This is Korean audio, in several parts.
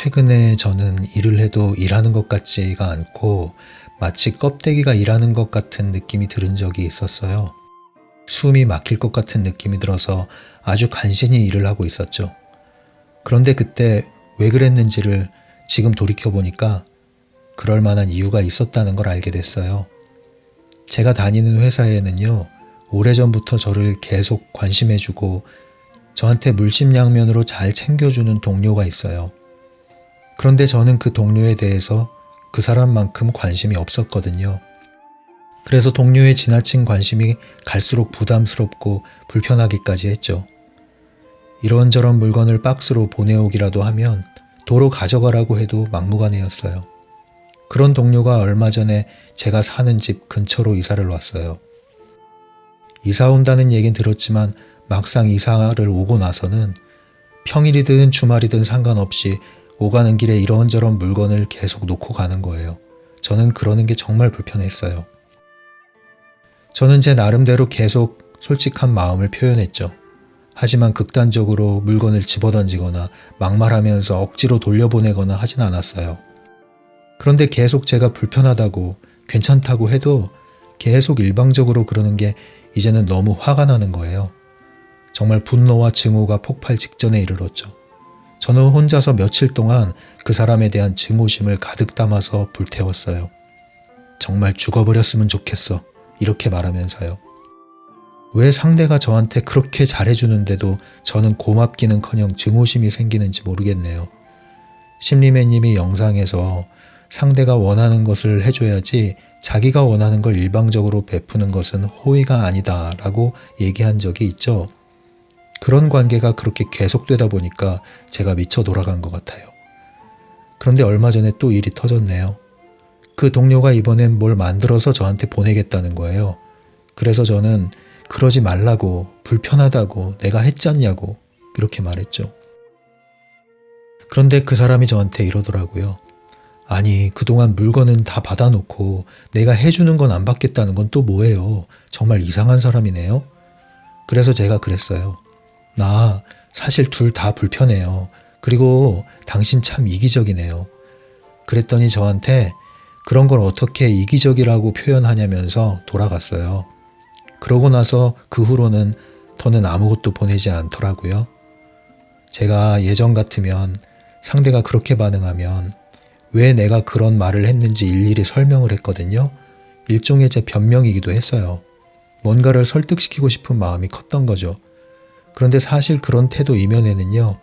최근에 저는 일을 해도 일하는 것 같지가 않고 마치 껍데기가 일하는 것 같은 느낌이 들은 적이 있었어요. 숨이 막힐 것 같은 느낌이 들어서 아주 간신히 일을 하고 있었죠. 그런데 그때 왜 그랬는지를 지금 돌이켜보니까 그럴 만한 이유가 있었다는 걸 알게 됐어요. 제가 다니는 회사에는요, 오래전부터 저를 계속 관심해주고 저한테 물심양면으로 잘 챙겨주는 동료가 있어요. 그런데 저는 그 동료에 대해서 그 사람만큼 관심이 없었거든요. 그래서 동료의 지나친 관심이 갈수록 부담스럽고 불편하기까지 했죠. 이런저런 물건을 박스로 보내오기라도 하면 도로 가져가라고 해도 막무가내였어요. 그런 동료가 얼마 전에 제가 사는 집 근처로 이사를 왔어요. 이사 온다는 얘긴 들었지만 막상 이사를 오고 나서는 평일이든 주말이든 상관없이 오가는 길에 이런저런 물건을 계속 놓고 가는 거예요. 저는 그러는 게 정말 불편했어요. 저는 제 나름대로 계속 솔직한 마음을 표현했죠. 하지만 극단적으로 물건을 집어던지거나 막말하면서 억지로 돌려보내거나 하진 않았어요. 그런데 계속 제가 불편하다고 괜찮다고 해도 계속 일방적으로 그러는 게 이제는 너무 화가 나는 거예요. 정말 분노와 증오가 폭발 직전에 이르렀죠. 저는 혼자서 며칠 동안 그 사람에 대한 증오심을 가득 담아서 불태웠어요. 정말 죽어버렸으면 좋겠어. 이렇게 말하면서요. 왜 상대가 저한테 그렇게 잘해주는데도 저는 고맙기는커녕 증오심이 생기는지 모르겠네요. 심리맨님이 영상에서 상대가 원하는 것을 해줘야지 자기가 원하는 걸 일방적으로 베푸는 것은 호의가 아니다 라고 얘기한 적이 있죠. 그런 관계가 그렇게 계속되다 보니까 제가 미쳐 돌아간 것 같아요. 그런데 얼마 전에 또 일이 터졌네요. 그 동료가 이번엔 뭘 만들어서 저한테 보내겠다는 거예요. 그래서 저는 그러지 말라고, 불편하다고, 내가 했잖냐고 이렇게 말했죠. 그런데 그 사람이 저한테 이러더라고요. 아니, 그동안 물건은 다 받아놓고 내가 해주는 건 안 받겠다는 건 또 뭐예요? 정말 이상한 사람이네요. 그래서 제가 그랬어요. 나 사실 둘 다 불편해요. 그리고 당신 참 이기적이네요. 그랬더니 저한테 그런 걸 어떻게 이기적이라고 표현하냐면서 돌아갔어요. 그러고 나서 그 후로는 더는 아무것도 보내지 않더라고요. 제가 예전 같으면 상대가 그렇게 반응하면 왜 내가 그런 말을 했는지 일일이 설명을 했거든요. 일종의 제 변명이기도 했어요. 뭔가를 설득시키고 싶은 마음이 컸던 거죠. 그런데 사실 그런 태도 이면에는요,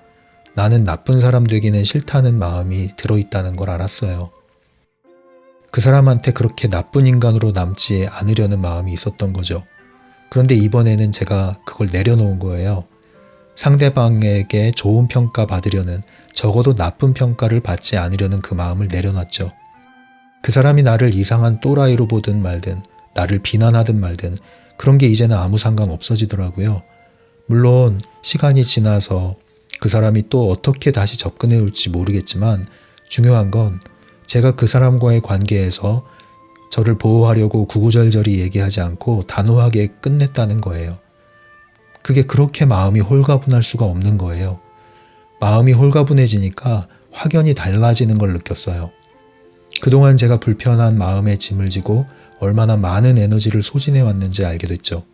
나는 나쁜 사람 되기는 싫다는 마음이 들어있다는 걸 알았어요. 그 사람한테 그렇게 나쁜 인간으로 남지 않으려는 마음이 있었던 거죠. 그런데 이번에는 제가 그걸 내려놓은 거예요. 상대방에게 좋은 평가 받으려는, 적어도 나쁜 평가를 받지 않으려는 그 마음을 내려놨죠. 그 사람이 나를 이상한 또라이로 보든 말든, 나를 비난하든 말든 그런 게 이제는 아무 상관 없어지더라고요. 물론 시간이 지나서 그 사람이 또 어떻게 다시 접근해 올지 모르겠지만 중요한 건 제가 그 사람과의 관계에서 저를 보호하려고 구구절절히 얘기하지 않고 단호하게 끝냈다는 거예요. 그게 그렇게 마음이 홀가분할 수가 없는 거예요. 마음이 홀가분해지니까 확연히 달라지는 걸 느꼈어요. 그동안 제가 불편한 마음에 짐을 지고 얼마나 많은 에너지를 소진해 왔는지 알게 됐죠.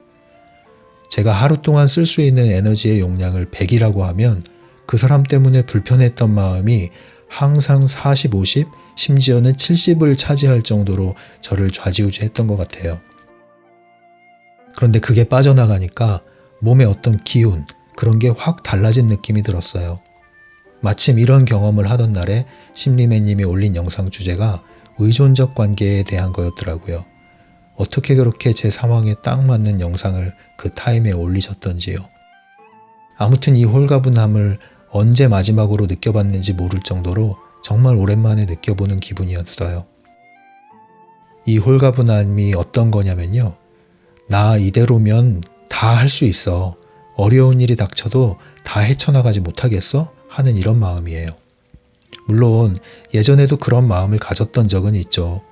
제가 하루 동안 쓸 수 있는 에너지의 용량을 100이라고 하면 그 사람 때문에 불편했던 마음이 항상 40, 50, 심지어는 70을 차지할 정도로 저를 좌지우지했던 것 같아요. 그런데 그게 빠져나가니까 몸에 어떤 기운, 그런 게 확 달라진 느낌이 들었어요. 마침 이런 경험을 하던 날에 심리맨님이 올린 영상 주제가 의존적 관계에 대한 거였더라고요. 어떻게 그렇게 제 상황에 딱 맞는 영상을 그 타임에 올리셨던지요. 아무튼 이 홀가분함을 언제 마지막으로 느껴봤는지 모를 정도로 정말 오랜만에 느껴보는 기분이었어요. 이 홀가분함이 어떤 거냐면요. 나 이대로면 다 할 수 있어. 어려운 일이 닥쳐도 다 헤쳐나가지 못하겠어? 하는 이런 마음이에요. 물론 예전에도 그런 마음을 가졌던 적은 있죠.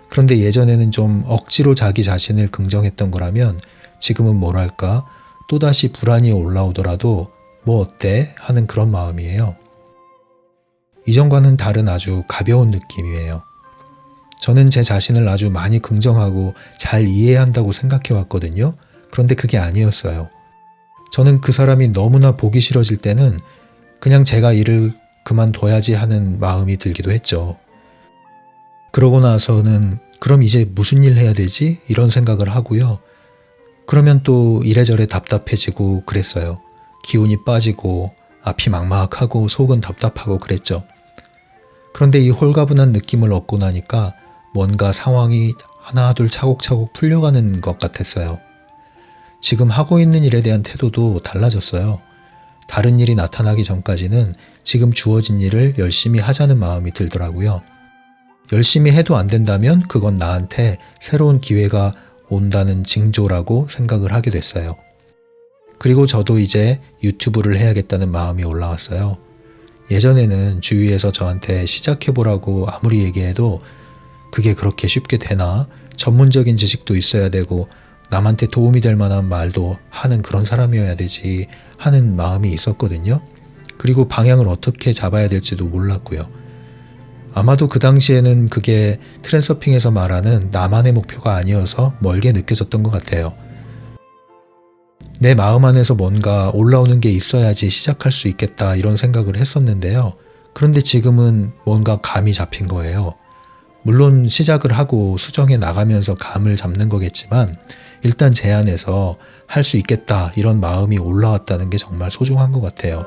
그런데 예전에는 좀 억지로 자기 자신을 긍정했던 거라면 지금은 뭐랄까 또다시 불안이 올라오더라도 뭐 어때? 하는 그런 마음이에요. 이전과는 다른 아주 가벼운 느낌이에요. 저는 제 자신을 아주 많이 긍정하고 잘 이해한다고 생각해 왔거든요. 그런데 그게 아니었어요. 저는 그 사람이 너무나 보기 싫어질 때는 그냥 제가 일을 그만둬야지 하는 마음이 들기도 했죠. 그러고 나서는 그럼 이제 무슨 일 해야 되지? 이런 생각을 하고요. 그러면 또 이래저래 답답해지고 그랬어요. 기운이 빠지고 앞이 막막하고 속은 답답하고 그랬죠. 그런데 이 홀가분한 느낌을 얻고 나니까 뭔가 상황이 하나둘 차곡차곡 풀려가는 것 같았어요. 지금 하고 있는 일에 대한 태도도 달라졌어요. 다른 일이 나타나기 전까지는 지금 주어진 일을 열심히 하자는 마음이 들더라고요. 열심히 해도 안 된다면 그건 나한테 새로운 기회가 온다는 징조라고 생각을 하게 됐어요. 그리고 저도 이제 유튜브를 해야겠다는 마음이 올라왔어요. 예전에는 주위에서 저한테 시작해보라고 아무리 얘기해도 그게 그렇게 쉽게 되나? 전문적인 지식도 있어야 되고 남한테 도움이 될 만한 말도 하는 그런 사람이어야 되지 하는 마음이 있었거든요. 그리고 방향을 어떻게 잡아야 될지도 몰랐고요. 아마도 그 당시에는 그게 트랜서핑에서 말하는 나만의 목표가 아니어서 멀게 느껴졌던 것 같아요. 내 마음 안에서 뭔가 올라오는 게 있어야지 시작할 수 있겠다 이런 생각을 했었는데요. 그런데 지금은 뭔가 감이 잡힌 거예요. 물론 시작을 하고 수정해 나가면서 감을 잡는 거겠지만 일단 제 안에서 할 수 있겠다 이런 마음이 올라왔다는 게 정말 소중한 것 같아요.